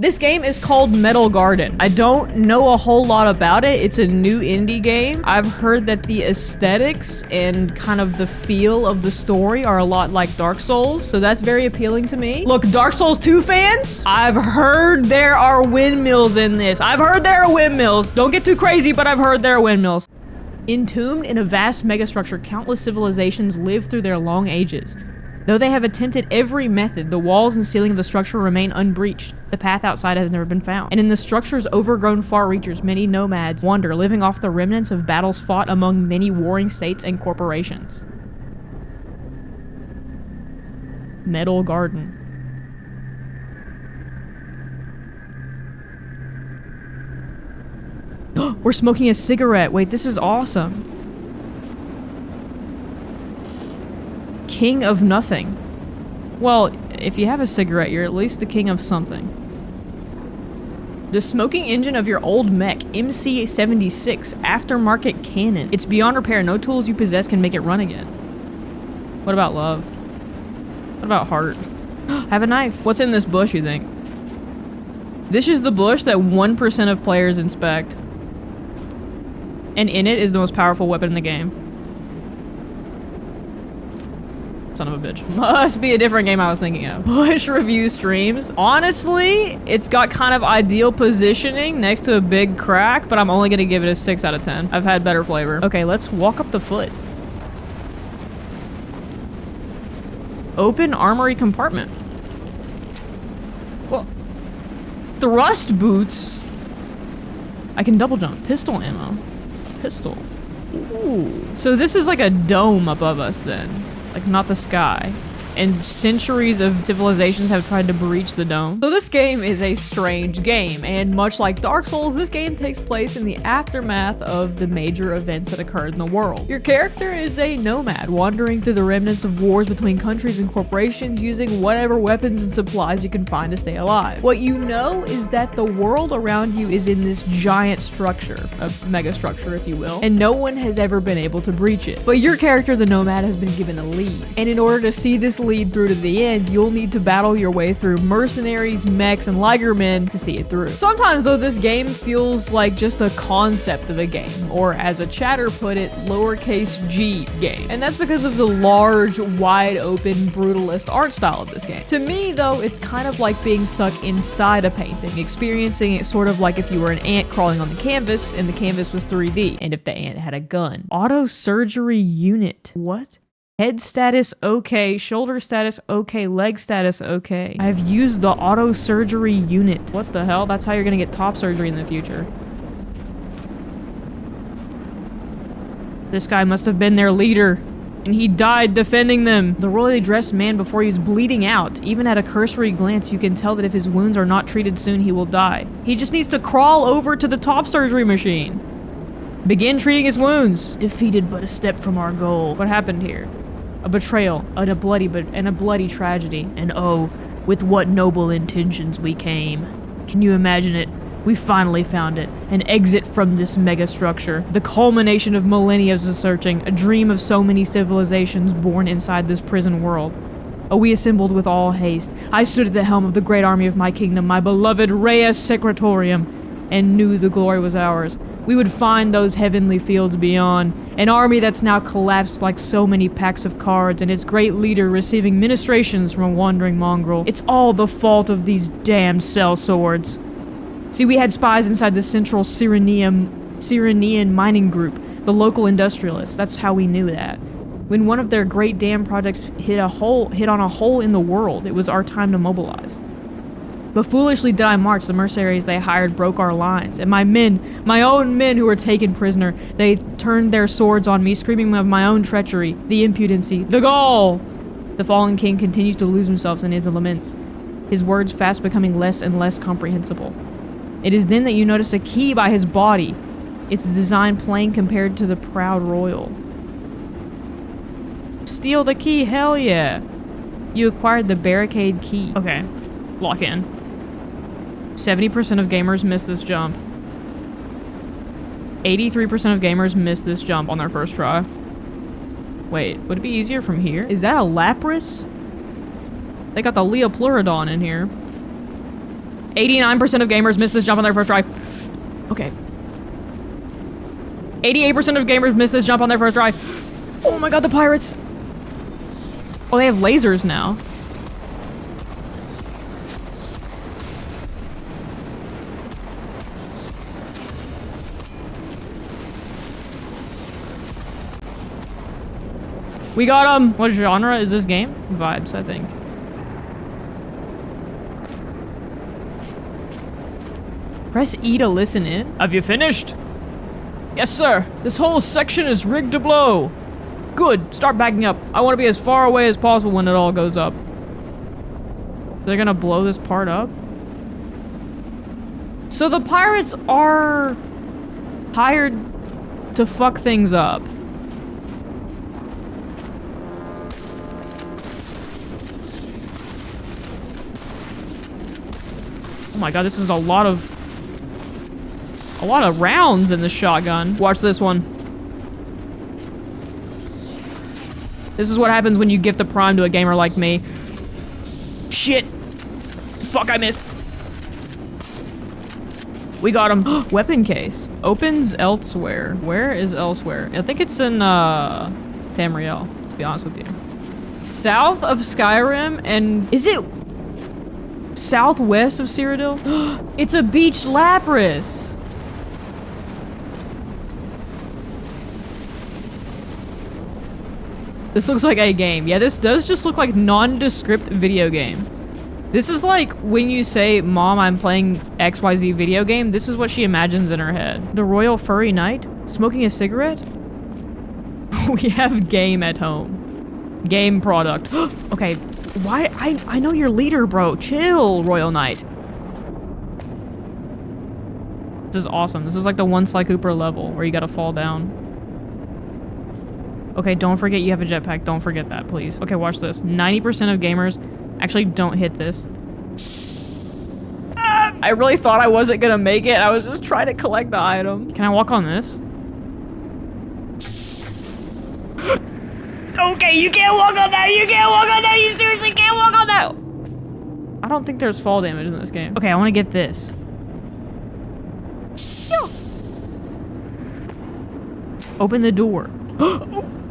This game is called Metal Garden. I don't know a whole lot about it. It's a new indie game. I've heard that the aesthetics and kind of the feel of the story are a lot like Dark Souls, so that's very appealing to me. Look, Dark Souls 2 fans, I've heard there are windmills in this. I've heard there are windmills. Don't get too crazy, but I've heard there are windmills. Entombed in a vast megastructure, countless civilizations live through their long ages. Though they have attempted every method, the walls and ceiling of the structure remain unbreached. The path outside has never been found. And in the structure's overgrown far reaches, many nomads wander, living off the remnants of battles fought among many warring states and corporations. Metal Garden. We're smoking a cigarette. Wait, this is awesome. King of nothing. Well, if you have a cigarette, you're at least the king of something. The smoking engine of your old mech, MC-76, aftermarket cannon. It's beyond repair. No tools you possess can make it run again. What about love? What about heart? I have a knife. What's in this bush, you think? This is the bush that 1% of players inspect. And in it is the most powerful weapon in the game. Son of a bitch. Must be a different game I was thinking of. Bush review streams. Honestly, it's got kind of ideal positioning next to a big crack, but I'm only gonna give it a 6 out of 10. I've had better flavor. Okay, let's walk up the foot. Open armory compartment. Well, thrust boots. I can double jump. Pistol ammo. Pistol. Ooh. So this is like a dome above us then. Like, not the sky. And centuries of civilizations have tried to breach the dome. So this game is a strange game, and much like Dark Souls, this game takes place in the aftermath of the major events that occurred in the world. Your character is a nomad, wandering through the remnants of wars between countries and corporations, using whatever weapons and supplies you can find to stay alive. What you know is that the world around you is in this giant structure, a mega structure if you will, and no one has ever been able to breach it. But your character, the nomad, has been given a lead, and in order to see this lead through to the end, you'll need to battle your way through mercenaries, mechs, and ligermen to see it through. Sometimes though, this game feels like just a concept of a game, or as a chatter put it, lowercase g game. And that's because of the large, wide open, brutalist art style of this game. To me though, it's kind of like being stuck inside a painting, experiencing it sort of like if you were an ant crawling on the canvas and the canvas was 3D, and if the ant had a gun. Auto surgery unit. What? Head status okay, shoulder status okay, leg status okay. I've used the auto surgery unit. What the hell? That's how you're gonna get top surgery in the future. This guy must have been their leader, and he died defending them. The royally dressed man before you is bleeding out. Even at a cursory glance, you can tell that if his wounds are not treated soon, he will die. He just needs to crawl over to the top surgery machine. Begin treating his wounds. Defeated but a step from our goal. What happened here? A betrayal, and a bloody tragedy, and oh, with what noble intentions we came. Can you imagine it? We finally found it. An exit from this megastructure. The culmination of millennia of searching, a dream of so many civilizations born inside this prison world. Oh, we assembled with all haste. I stood at the helm of the great army of my kingdom, my beloved Res Secretorium, and knew the glory was ours. We would find those heavenly fields beyond, an army that's now collapsed like so many packs of cards, and its great leader receiving ministrations from a wandering mongrel. It's all the fault of these damned sellswords. See, we had spies inside the central Cyrenean mining group, the local industrialists. That's how we knew that. When one of their great dam projects hit on a hole in the world, it was our time to mobilize. But foolishly did I march. The mercenaries they hired broke our lines, and my men, my own men who were taken prisoner, they turned their swords on me, screaming of my own treachery, the impudency, the gall! The fallen king continues to lose himself in his laments, his words fast becoming less and less comprehensible. It is then that you notice a key by his body, its design plain compared to the proud royal. Steal the key, hell yeah! You acquired the barricade key. Okay, lock in. 70% of gamers miss this jump. 83% of gamers miss this jump on their first try. Wait, would it be easier from here? Is that a Lapras? They got the Leopleurodon in here. 89% of gamers miss this jump on their first try. Okay. 88% of gamers miss this jump on their first try. Oh my god, the pirates! Oh, they have lasers now. We got him! What genre is this game? Vibes, I think. Press E to listen in. Have you finished? Yes, sir. This whole section is rigged to blow. Good. Start backing up. I want to be as far away as possible when it all goes up. They're gonna blow this part up? So the pirates are hired to fuck things up. Oh my god, this is a lot of rounds in the shotgun. Watch this one. This is what happens when you gift a prime to a gamer like me. Shit. Fuck, I missed. We got him. Weapon case. Opens elsewhere. Where is elsewhere? I think it's in, Tamriel, to be honest with you. South of Skyrim, and is it southwest of Cyrodiil? It's a beached Lapras. This looks like a game. Yeah, this does just look like nondescript video game. This is like when you say, Mom, I'm playing XYZ video game, this is what she imagines in her head. The Royal Furry Knight? Smoking a cigarette? We have game at home. Game product. Okay, why? I know your leader, bro. Chill, Royal Knight. This is awesome. This is like the one Sly Cooper level where you gotta fall down. Okay, don't forget you have a jetpack. Don't forget that, please. Okay, watch this. 90% of gamers actually don't hit this. I really thought I wasn't gonna make it. I was just trying to collect the item. Can I walk on this? Okay, you can't walk on that! You can't walk on that! You seriously can't walk on that! I don't think there's fall damage in this game. Okay, I want to get this. Open the door.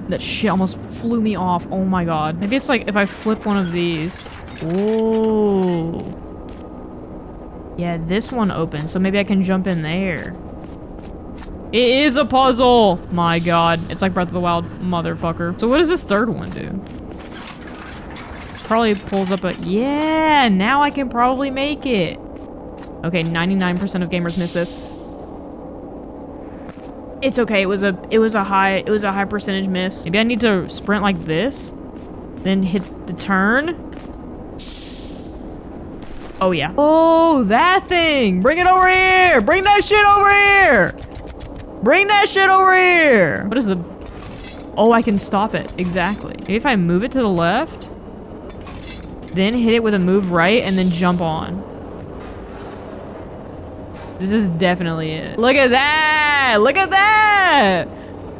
That shit almost flew me off. Oh my god. Maybe it's like if I flip one of these. Oh. Yeah, this one opens, so maybe I can jump in there. It is a puzzle! My god. It's like Breath of the Wild, motherfucker. So what does this third one do? Probably pulls up a... Yeah! Now I can probably make it. Okay, 99% of gamers miss this. It's okay. It was a high percentage miss. Maybe I need to sprint like this, then hit the turn. Oh yeah. Oh, that thing! Bring it over here! Bring that shit over here! Bring that shit over here! What is the... Oh, I can stop it. Exactly. Maybe if I move it to the left, then hit it with a move right, and then jump on. This is definitely it. Look at that! Look at that!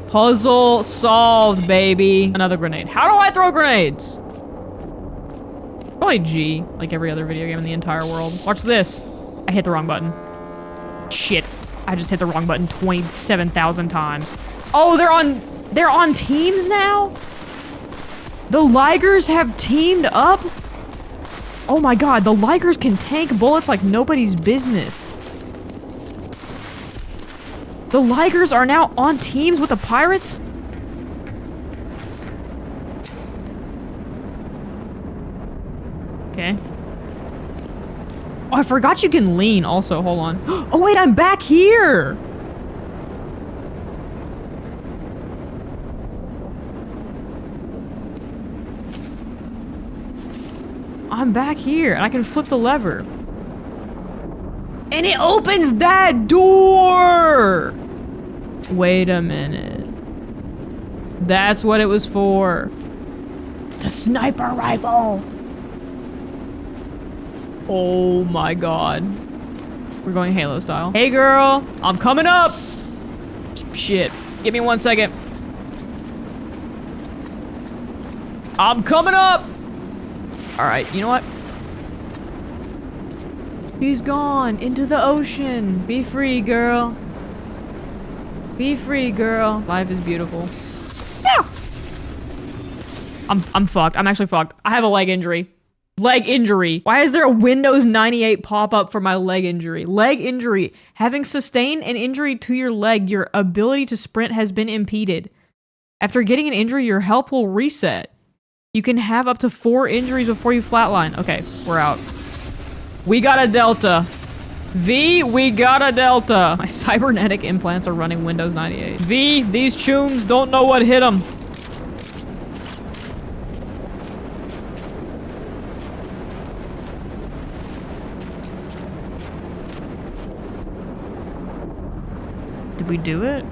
Puzzle solved, baby. Another grenade. How do I throw grenades? Probably G, like every other video game in the entire world. Watch this. I hit the wrong button. Shit. I just hit the wrong button 27,000 times. Oh, they're on teams now? The Ligers have teamed up? Oh my god, the Ligers can tank bullets like nobody's business. The Ligers are now on teams with the pirates? Okay. Oh, I forgot you can lean also. Hold on. Oh, wait, I'm back here! I'm back here, and I can flip the lever. And it opens that door! Wait a minute. That's what it was for. The sniper rifle! Oh my god. We're going Halo style. Hey girl, I'm coming up! Shit. Give me 1 second. I'm coming up! Alright, you know what? He's gone into the ocean. Be free, girl. Be free, girl. Life is beautiful. Yeah. I'm fucked. I'm actually fucked. I have a leg injury. Leg injury. Why is there a Windows 98 pop-up for my leg injury? Leg injury. Having sustained an injury to your leg, your ability to sprint has been impeded. After getting an injury, your health will reset. You can have up to 4 injuries before you flatline. Okay, we're out. We got a Delta. V, we got a Delta. My cybernetic implants are running Windows 98. V, these chooms don't know what hit them. Did we do it?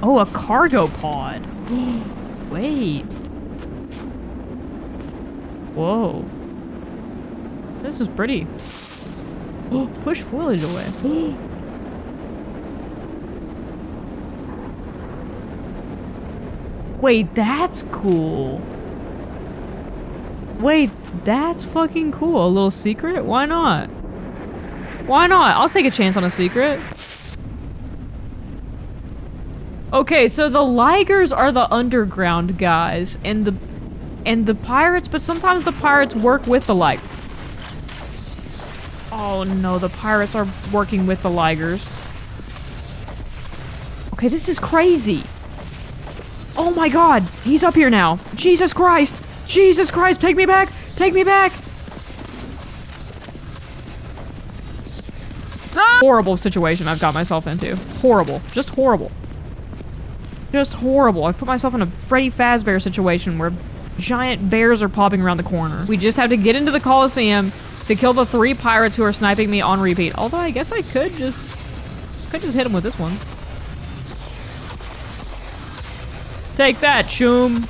Oh, a cargo pod. Wait. Whoa. This is pretty. Push foliage away. Wait, that's cool. Wait, that's fucking cool. A little secret? Why not? Why not? I'll take a chance on a secret. Okay, so the Ligers are the underground guys, and the pirates, but sometimes the pirates work with the Ligers. Oh no, the pirates are working with the Ligers. Okay, this is crazy. Oh my god, he's up here now. Jesus Christ! Jesus Christ, take me back! Take me back! Ah! Horrible situation I've got myself into. Horrible. Just horrible. Just horrible. I've put myself in a Freddy Fazbear situation where giant bears are popping around the corner. We just have to get into the Coliseum to kill the 3 pirates who are sniping me on repeat. Although I guess I could just hit them with this one. Take that, choom.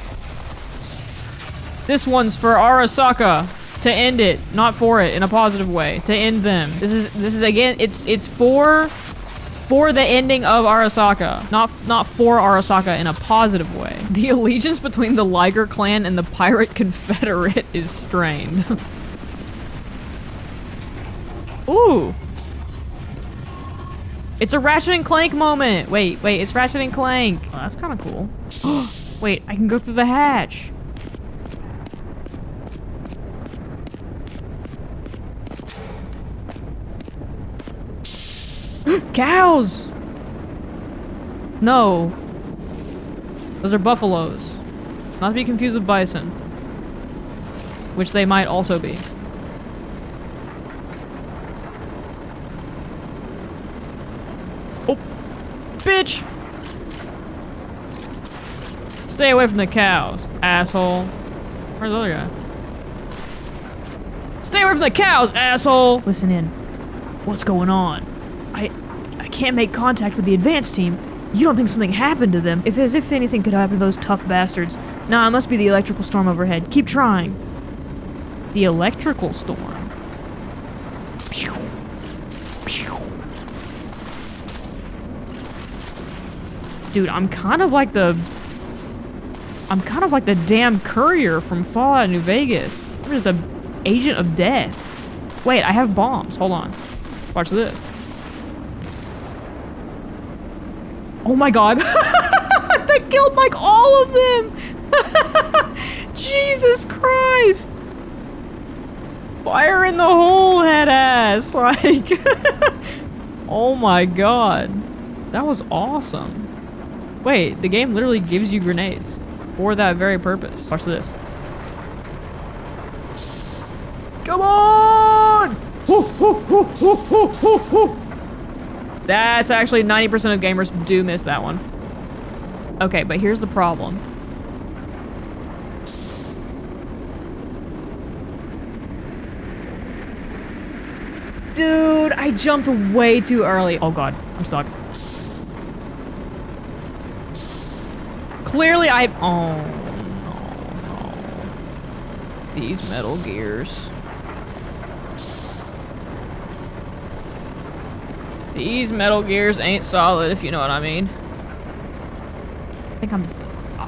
This one's for Arasaka to end it, not for it, in a positive way. To end them. This is again, it's for the ending of Arasaka, not for Arasaka in a positive way. The allegiance between the Liger clan and the Pirate Confederate is strained. Ooh. It's a Ratchet and Clank moment. Wait, it's Ratchet and Clank. Oh, that's kind of cool. Wait, I can go through the hatch. Cows! No. Those are buffaloes. Not to be confused with bison. Which they might also be. Oh! Bitch! Stay away from the cows, asshole. Where's the other guy? Stay away from the cows, asshole! Listen in. What's going on? I can't make contact with the advance team. You don't think something happened to them? As if anything could happen to those tough bastards. Nah, it must be the electrical storm overhead. Keep trying. The electrical storm. Pew. Pew. Dude, I'm kind of like the damn courier from Fallout New Vegas. I'm just an agent of death. Wait, I have bombs. Hold on. Watch this. Oh my god. That killed like all of them. Jesus Christ. Fire in the hole, head ass. Like, oh my god. That was awesome. Wait, the game literally gives you grenades for that very purpose. Watch this. Come on! That's actually 90% of gamers do miss that one. Okay, but here's the problem. Dude, I jumped way too early. Oh god, I'm stuck. Clearly oh no. These Metal Gears. These Metal Gears ain't solid, if you know what I mean. I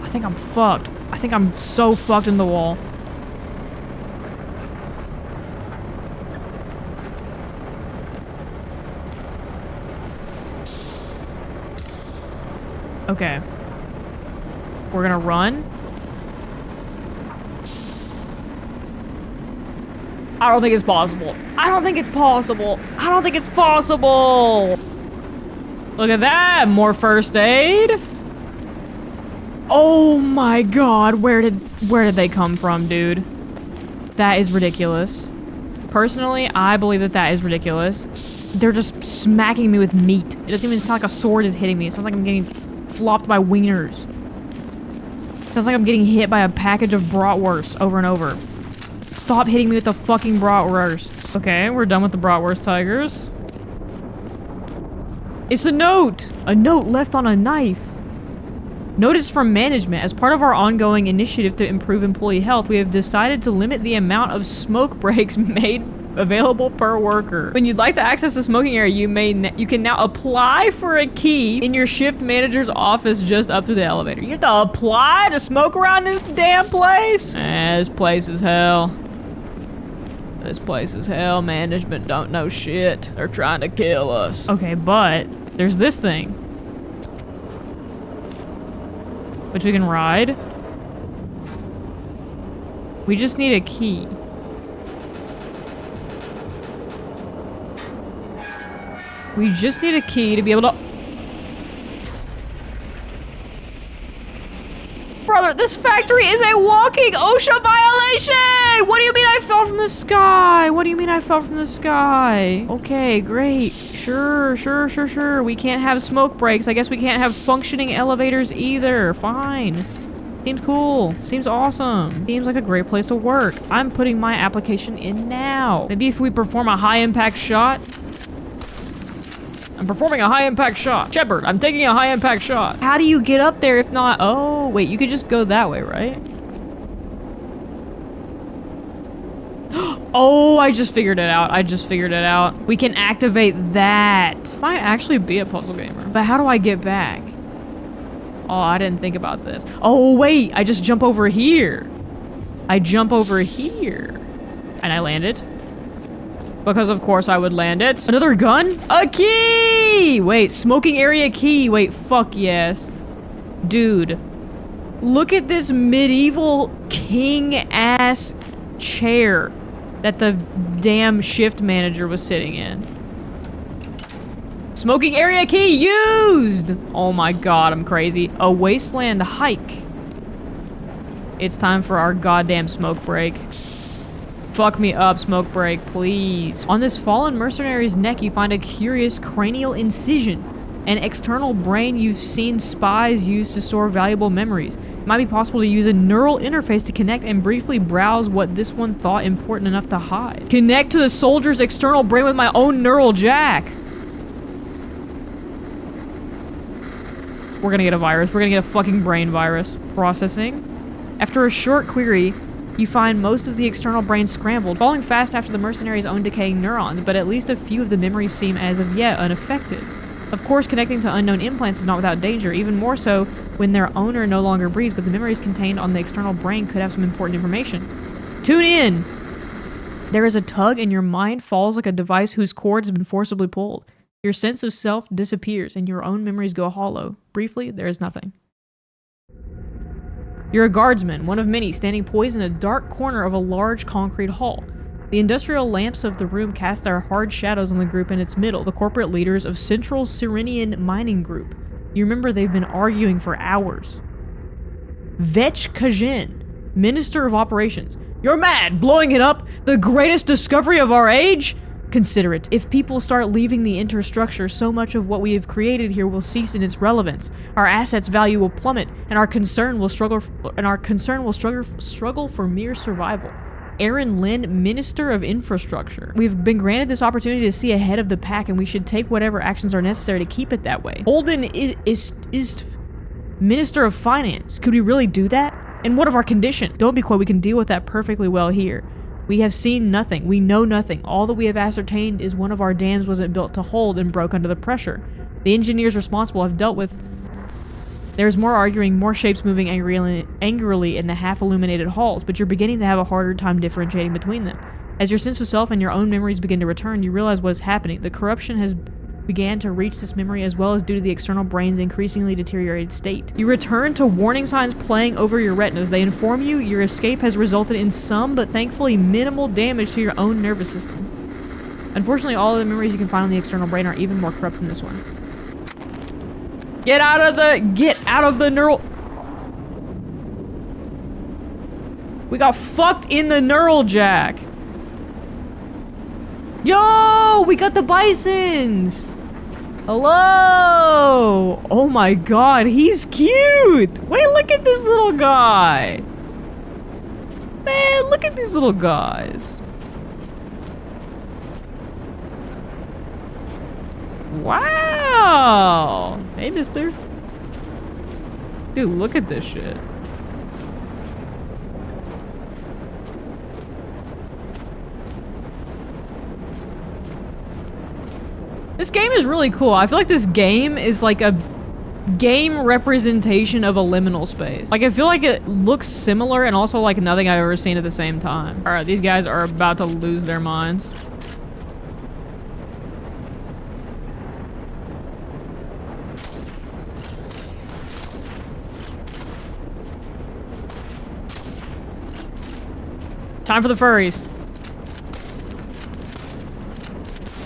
think think I'm fucked. I think I'm so fucked in the wall. Okay. We're gonna run. I don't think it's possible. I don't think it's possible. I don't think it's possible. Look at that. More first aid. Oh my god. Where did they come from, dude? That is ridiculous. Personally, I believe that that is ridiculous. They're just smacking me with meat. It doesn't even sound like a sword is hitting me. It sounds like I'm getting flopped by wieners. It sounds like I'm getting hit by a package of bratwursts over and over. Stop hitting me with the fucking bratwursts. Okay, we're done with the bratwurst tigers. It's a note! A note left on a knife. Notice from management. As part of our ongoing initiative to improve employee health, we have decided to limit the amount of smoke breaks made available per worker. When you'd like to access the smoking area, you can now apply for a key in your shift manager's office just up to the elevator. You have to apply to smoke around this damn place? This place is hell. This place is hell. Management don't know shit. They're trying to kill us. Okay, but there's this thing, which we can ride. We just need a key. We just need a key to be able to... Brother, this factory is a walking OSHA violation! What do you mean I fell from the sky? What do you mean I fell from the sky? Okay, great. Sure. We can't have smoke breaks. I guess we can't have functioning elevators either. Fine. Seems cool. Seems awesome. Seems like a great place to work. I'm putting my application in now. Maybe if we perform a high-impact shot... I'm performing a high-impact shot. Shepard, I'm taking a high-impact shot. How do you get up there if not... Oh, wait, you could just go that way, right? Oh, I just figured it out. We can activate that. Might actually be a puzzle gamer. But how do I get back? Oh, I didn't think about this. Oh, wait, I just jump over here. And I land it. Because of course I would land it. Another gun? A key! Wait, smoking area key. Wait, fuck yes. Dude, look at this medieval king-ass chair that the damn shift manager was sitting in. Smoking area key used! Oh my god, I'm crazy. A wasteland hike. It's time for our goddamn smoke break. Fuck me up, smoke break, please. On this fallen mercenary's neck, you find a curious cranial incision. An external brain you've seen spies use to store valuable memories. It might be possible to use a neural interface to connect and briefly browse what this one thought important enough to hide. Connect to the soldier's external brain with my own neural jack. We're gonna get a virus. We're gonna get a fucking brain virus. Processing. After a short query, you find most of the external brain scrambled, falling fast after the mercenary's own decaying neurons, but at least a few of the memories seem as of yet unaffected. Of course, connecting to unknown implants is not without danger, even more so when their owner no longer breathes, but the memories contained on the external brain could have some important information. Tune in! There is a tug and your mind falls like a device whose cord has been forcibly pulled. Your sense of self disappears and your own memories go hollow. Briefly, there is nothing. You're a guardsman, one of many, standing poised in a dark corner of a large concrete hall. The industrial lamps of the room cast their hard shadows on the group in its middle, the corporate leaders of Central Cyrenian Mining Group. You remember they've been arguing for hours. Vetch Kajin, Minister of Operations. You're mad! Blowing it up? The greatest discovery of our age? Consider it. If people start leaving the interstructure, so much of what we have created here will cease in its relevance. Our assets' value will plummet, and our concern will struggle for mere survival. Aaron Lynn, Minister of Infrastructure. We've been granted this opportunity to see ahead of the pack, and we should take whatever actions are necessary to keep it that way. Holden is Minister of Finance. Could we really do that? And what of our condition? Don't be coy, we can deal with that perfectly well here. We have seen nothing. We know nothing. All that we have ascertained is one of our dams wasn't built to hold and broke under the pressure. The engineers responsible have dealt with There's more arguing, more shapes moving angrily in the half-illuminated halls, but you're beginning to have a harder time differentiating between them. As your sense of self and your own memories begin to return, you realize what is happening. The corruption has began to reach this memory as well as due to the external brain's increasingly deteriorated state. You return to warning signs playing over your retinas. They inform you your escape has resulted in some, but thankfully minimal damage to your own nervous system. Unfortunately, all of the memories you can find on the external brain are even more corrupt than this one. Get out of the neural... We got fucked in the neural jack. Yo, we got the bisons. Hello. Oh my god, he's cute. Wait, look at this little guy. Man, look at these little guys. Wow! Hey, mister. Dude, look at this shit. This game is really cool. I feel like this game is like a game representation of a liminal space. Like, I feel like it looks similar and also like nothing I've ever seen at the same time. Alright, these guys are about to lose their minds. Time for the furries.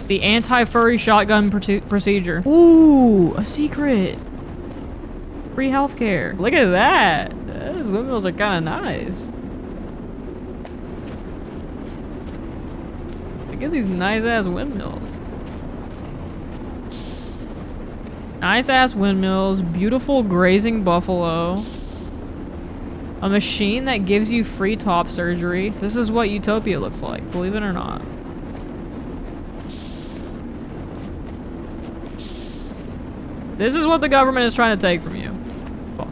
The anti-furry shotgun procedure. Ooh, a secret. Free healthcare. Look at that. Those windmills are kind of nice. Look at these nice-ass windmills. Nice-ass windmills. Beautiful grazing buffalo. A machine that gives you free top surgery. This is what utopia looks like, believe it or not. This is what the government is trying to take from you. Fuck.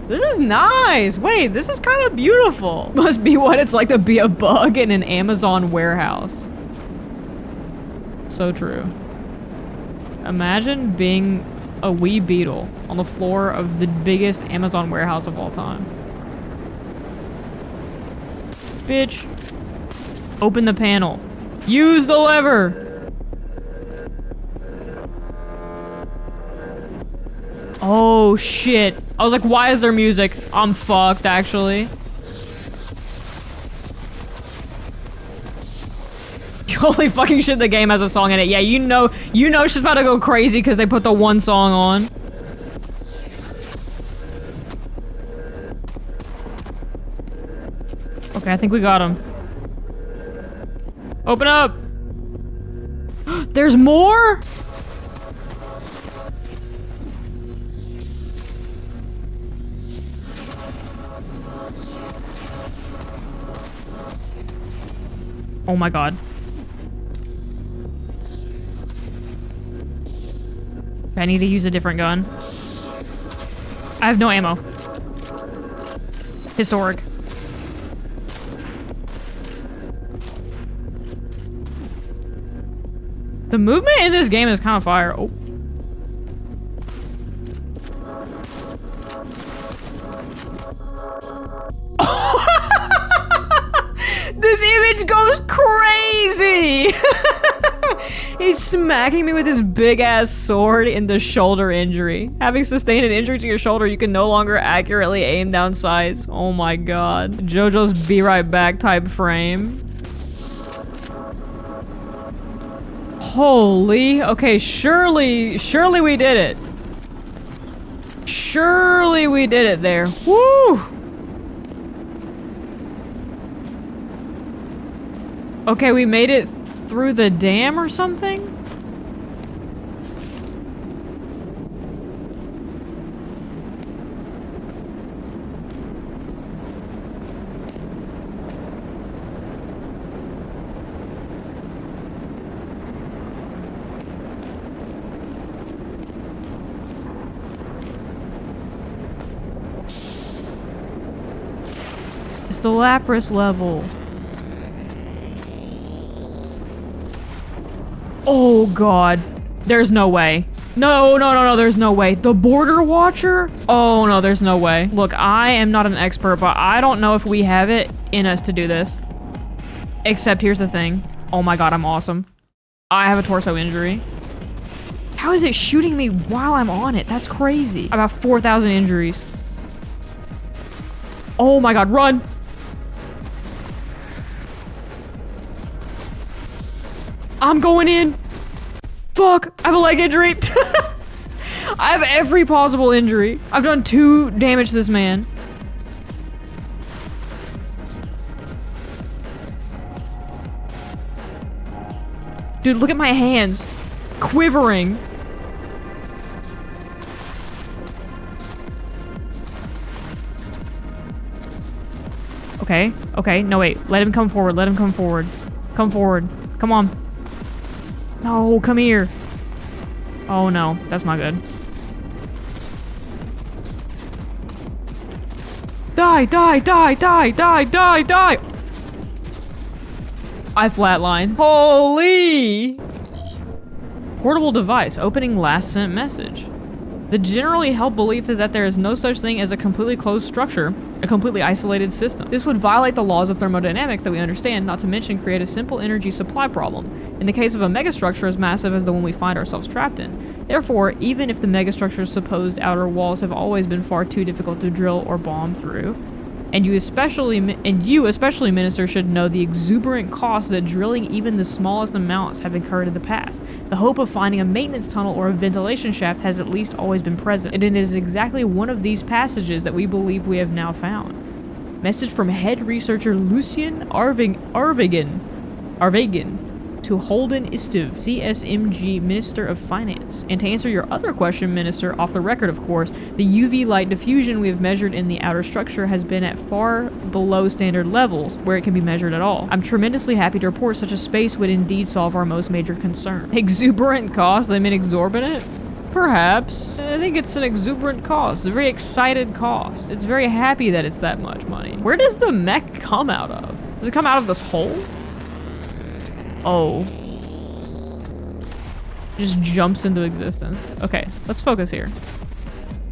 This is nice. Wait, this is kind of beautiful. Must be what it's like to be a bug in an Amazon warehouse. So true. Imagine being a wee beetle on the floor of the biggest Amazon warehouse of all time. Bitch. Open the panel. Use the lever. Oh shit. I was like, why is there music? I'm fucked, actually. Holy fucking shit, the game has a song in it. Yeah, you know she's about to go crazy because they put the one song on. Okay, I think we got him. Open up! There's more?! Oh my god. I need to use a different gun. I have no ammo. Historic. The movement in this game is kind of fire. Oh. This image goes crazy! He's smacking me with his big-ass sword in the shoulder injury. Having sustained an injury to your shoulder, you can no longer accurately aim down sights. Oh my god. JoJo's be right back type frame. Holy. Okay, surely we did it. Surely we did it there. Woo! Okay, we made it through the dam or something? the Lapras level. Oh god. There's no way. No, there's no way. The Border Watcher? Oh no, there's no way. Look, I am not an expert, but I don't know if we have it in us to do this. Except here's the thing. Oh my god, I'm awesome. I have a torso injury. How is it shooting me while I'm on it? That's crazy. About 4,000 injuries. Oh my god, run! I'm going in! Fuck! I have a leg injury! I have every possible injury. I've done 2 damage to this man. Dude, look at my hands. Quivering. Okay, okay, no wait. Let him come forward, let him come forward. Come forward. Come on. No, come here. Oh no, that's not good. Die, die, die, die, die, die, die! I flatlined. Holy! Portable device, opening last sent message. The generally held belief is that there is no such thing as a completely closed structure, a completely isolated system. This would violate the laws of thermodynamics that we understand, not to mention create a simple energy supply problem, in the case of a megastructure as massive as the one we find ourselves trapped in. Therefore, even if the megastructure's supposed outer walls have always been far too difficult to drill or bomb through, and you especially, Minister, should know the exuberant costs that drilling even the smallest amounts have incurred in the past. The hope of finding a maintenance tunnel or a ventilation shaft has at least always been present, and it is exactly one of these passages that we believe we have now found. Message from head researcher Lucien Arvegen to Holden Istiv, CSMG Minister of Finance. And to answer your other question, Minister, off the record of course, the UV light diffusion we have measured in the outer structure has been at far below standard levels, where it can be measured at all. I'm tremendously happy to report such a space would indeed solve our most major concern. Exuberant cost? I mean exorbitant? Perhaps. I think it's an exuberant cost. It's a very excited cost. It's very happy that it's that much money. Where does the mech come out of? Does it come out of this hole? Oh. It just jumps into existence. Okay, let's focus here.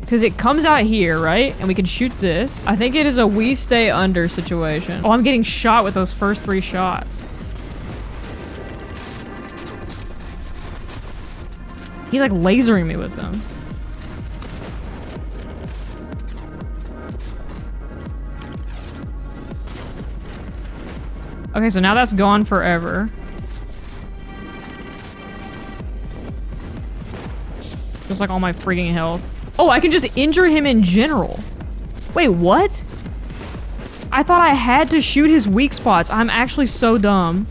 Because it comes out here, right? And we can shoot this. I think it is a we stay under situation. Oh, I'm getting shot with those first 3 shots. He's like lasering me with them. Okay, so now that's gone forever. Just like all my freaking health. Oh, I can just injure him in general. Wait, what? I thought I had to shoot his weak spots. I'm actually so dumb.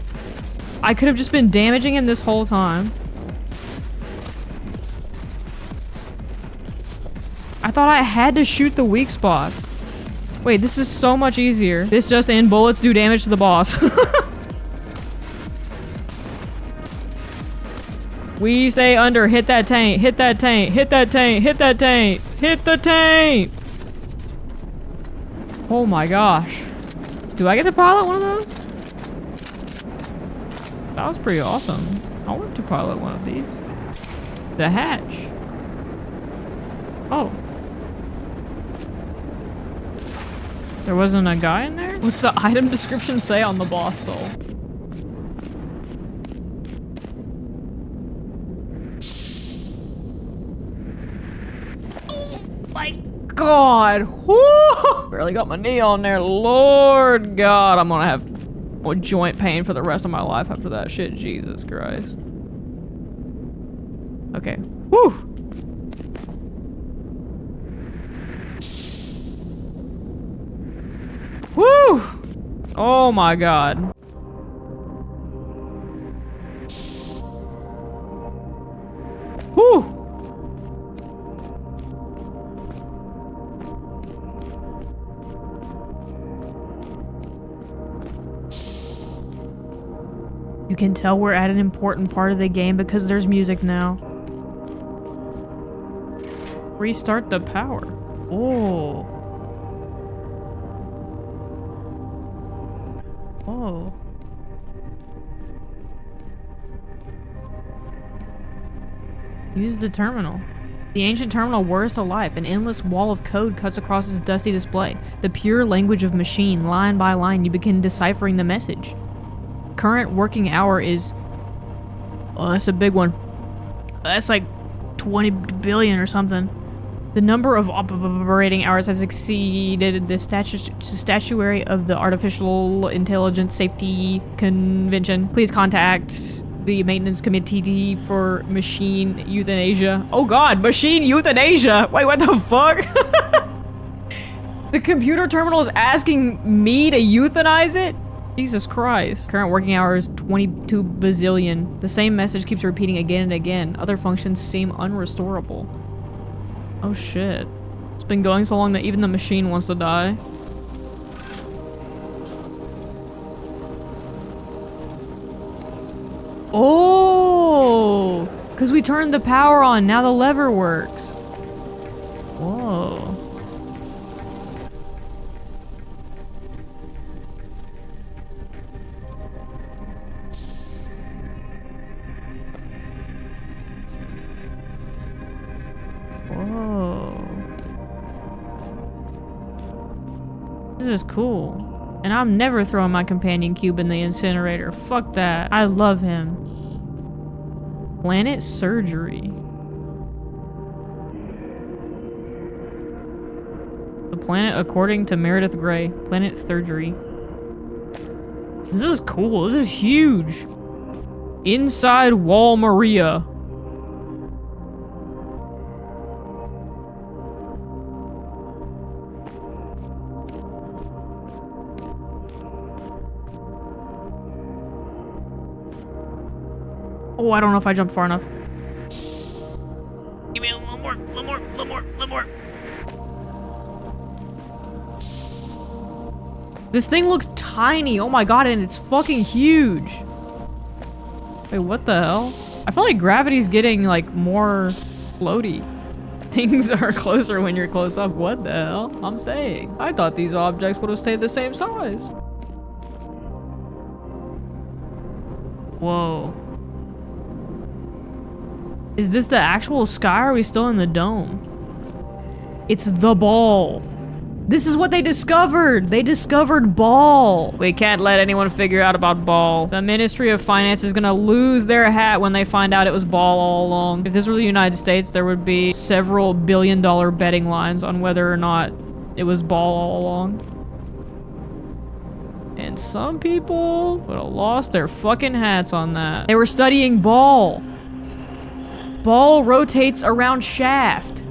I could have just been damaging him this whole time. I thought I had to shoot the weak spots. Wait, this is so much easier. This just in, bullets do damage to the boss. We stay under, hit that tank, hit that tank, hit that tank, hit that tank, hit the tank! Oh my gosh. Do I get to pilot one of those? That was pretty awesome. I want to pilot one of these. The hatch. Oh. There wasn't a guy in there? What's the item description say on the boss soul? God, whoo! Barely got my knee on there. Lord God, I'm gonna have joint pain for the rest of my life after that shit. Jesus Christ. Okay, whoo! Woo! Oh my God. Whoo! You can tell we're at an important part of the game because there's music now. Restart the power. Oh. Whoa. Use the terminal. The ancient terminal whirs to life. An endless wall of code cuts across its dusty display. The pure language of machine, line by line, you begin deciphering the message. Current working hour is... Oh, that's a big one. That's like 20 billion or something. The number of operating hours has exceeded the statuary of the Artificial Intelligence Safety Convention. Please contact the Maintenance Committee for Machine Euthanasia. Oh god, Machine Euthanasia! Wait, what the fuck? The computer terminal is asking me to euthanize it? Jesus Christ. Current working hour is 22 bazillion. The same message keeps repeating again and again. Other functions seem unrestorable. Oh shit. It's been going so long that even the machine wants to die. Oh! Because we turned the power on, now the lever works. Whoa. Whoa. This is cool. And I'm never throwing my companion cube in the incinerator. Fuck that. I love him. Planet surgery. The planet according to Meredith Grey. Planet surgery. This is cool. This is huge. Inside Wall Maria. Oh, I don't know if I jumped far enough. Give me a little more, little more, little more, little more. This thing looked tiny. Oh my god, and it's fucking huge. Wait, what the hell? I feel like gravity's getting, like, more floaty. Things are closer when you're close up. What the hell? I'm saying. I thought these objects would have stayed the same size. Whoa. Is this the actual sky, or are we still in the dome? It's the ball. This is what they discovered! They discovered ball! We can't let anyone figure out about ball. The Ministry of Finance is gonna lose their hat when they find out it was ball all along. If this were the United States, there would be several billion-dollar betting lines on whether or not it was ball all along. And some people would have lost their fucking hats on that. They were studying ball. Ball rotates around shaft.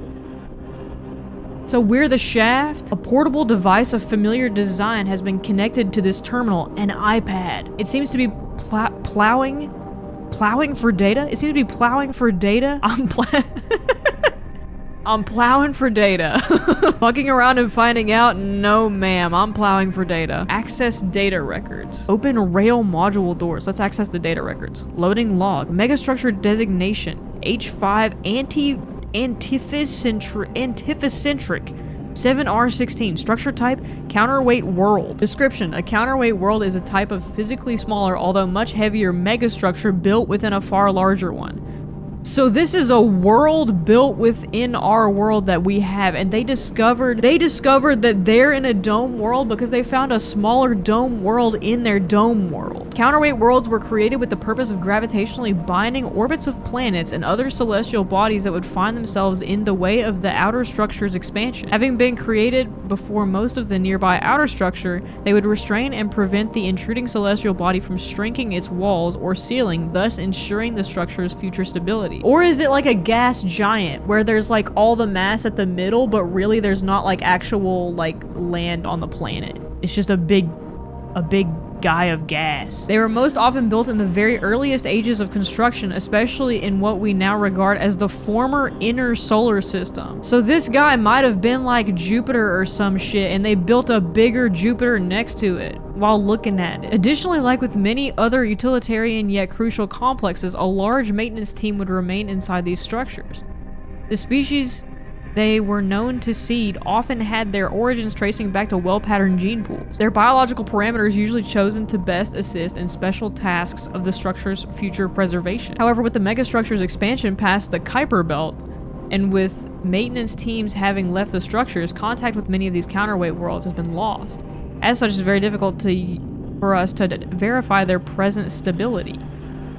So we're the shaft? A portable device of familiar design has been connected to this terminal, an iPad. It seems to be plowing for data? It seems to be plowing for data? I'm plowing for data. Fucking around and finding out? No, ma'am. I'm plowing for data. Access data records. Open rail module doors. Let's access the data records. Loading log. Megastructure designation. H5 antificentric. 7R16. Structure type, counterweight world. Description, a counterweight world is a type of physically smaller, although much heavier megastructure built within a far larger one. So this is a world built within our world that we have, and they discovered that they're in a dome world because they found a smaller dome world in their dome world. Counterweight worlds were created with the purpose of gravitationally binding orbits of planets and other celestial bodies that would find themselves in the way of the outer structure's expansion. Having been created before most of the nearby outer structure, they would restrain and prevent the intruding celestial body from shrinking its walls or ceiling, thus ensuring the structure's future stability. Or is it like a gas giant where there's like all the mass at the middle, but really there's not like actual like land on the planet? It's just a big guy of gas. They were most often built in the very earliest ages of construction, especially in what we now regard as the former inner solar system. So this guy might have been like Jupiter or some shit, and they built a bigger Jupiter next to it while looking at it. Additionally, like with many other utilitarian yet crucial complexes, a large maintenance team would remain inside these structures. The species they were known to seed often had their origins tracing back to well-patterned gene pools. Their biological parameters usually chosen to best assist in special tasks of the structure's future preservation. However, with the megastructure's expansion past the Kuiper Belt, and with maintenance teams having left the structures, contact with many of these counterweight worlds has been lost. As such, it's very difficult for us to verify their present stability.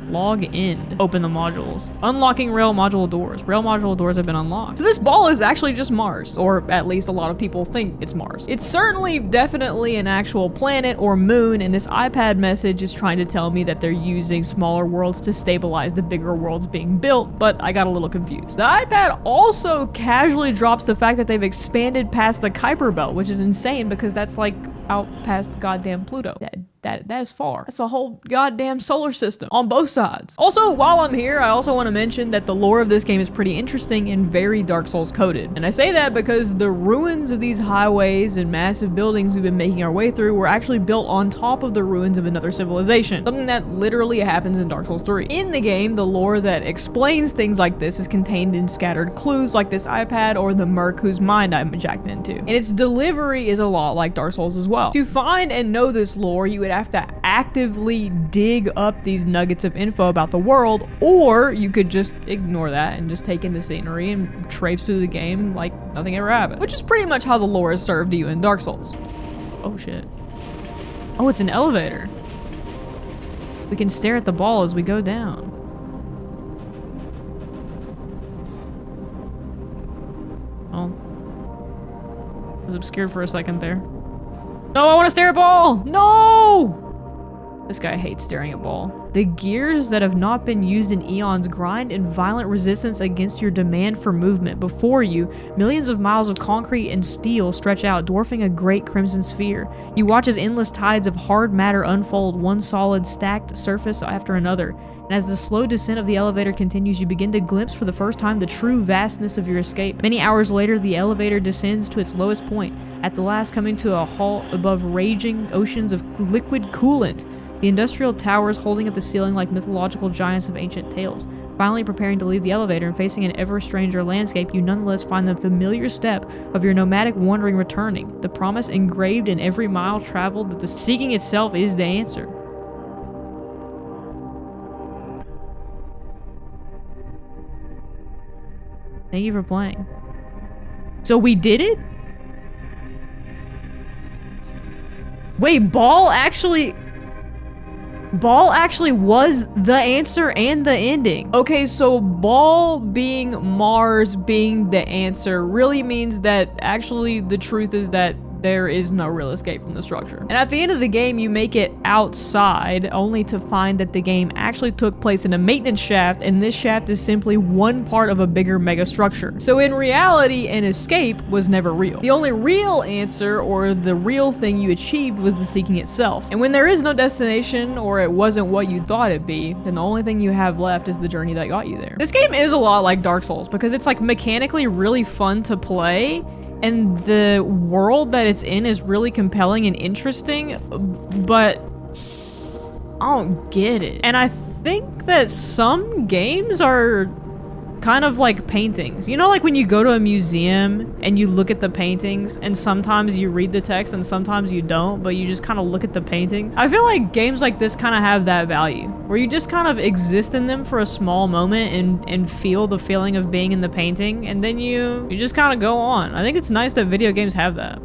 Log in. Open the modules. Unlocking rail module doors. Rail module doors have been unlocked. So this ball is actually just Mars, or at least a lot of people think it's Mars. It's certainly definitely an actual planet or moon, and this iPad message is trying to tell me that they're using smaller worlds to stabilize the bigger worlds being built, but I got a little confused. The iPad also casually drops the fact that they've expanded past the Kuiper Belt, which is insane because that's like out past goddamn Pluto. That is far. That's a whole goddamn solar system on both sides. Also, while I'm here, I also want to mention that the lore of this game is pretty interesting and very Dark Souls coded. And I say that because the ruins of these highways and massive buildings we've been making our way through were actually built on top of the ruins of another civilization. Something that literally happens in Dark Souls 3. In the game, the lore that explains things like this is contained in scattered clues like this iPad or the Merc whose mind I'm jacked into. And its delivery is a lot like Dark Souls as well. To find and know this lore, you would have to actively dig up these nuggets of info about the world, or you could just ignore that and just take in the scenery and traipse through the game like nothing ever happened, which is pretty much how the lore is served to you in Dark Souls. Oh shit. Oh, it's an elevator. We can stare at the ball as we go down. Oh. It was obscured for a second there. No, I want to stare at ball! No! This guy hates staring at ball. The gears that have not been used in eons grind in violent resistance against your demand for movement. Before you, millions of miles of concrete and steel stretch out, dwarfing a great crimson sphere. You watch as endless tides of hard matter unfold, one solid stacked surface after another. And as the slow descent of the elevator continues, you begin to glimpse for the first time the true vastness of your escape. Many hours later, the elevator descends to its lowest point, at the last coming to a halt above raging oceans of liquid coolant. The industrial towers holding up the ceiling like mythological giants of ancient tales. Finally preparing to leave the elevator and facing an ever stranger landscape, you nonetheless find the familiar step of your nomadic wandering returning. The promise engraved in every mile traveled that the seeking itself is the answer. Thank you for playing. So we did it? Wait, Ball actually was the answer and the ending. Okay, so Ball being Mars being the answer really means that actually the truth is that there is no real escape from the structure. And at the end of the game, you make it outside, only to find that the game actually took place in a maintenance shaft, and this shaft is simply one part of a bigger mega structure. So in reality, an escape was never real. The only real answer, or the real thing you achieved, was the seeking itself. And when there is no destination, or it wasn't what you thought it'd be, then the only thing you have left is the journey that got you there. This game is a lot like Dark Souls, because it's like mechanically really fun to play, and the world that it's in is really compelling and interesting, but I don't get it. And I think that some games are kind of like paintings. You know, like when you go to a museum and you look at the paintings and sometimes you read the text and sometimes you don't, but you just kind of look at the paintings. I feel like games like this kind of have that value, where you just kind of exist in them for a small moment and feel the feeling of being in the painting, and then you just kind of go on. I think it's nice that video games have that.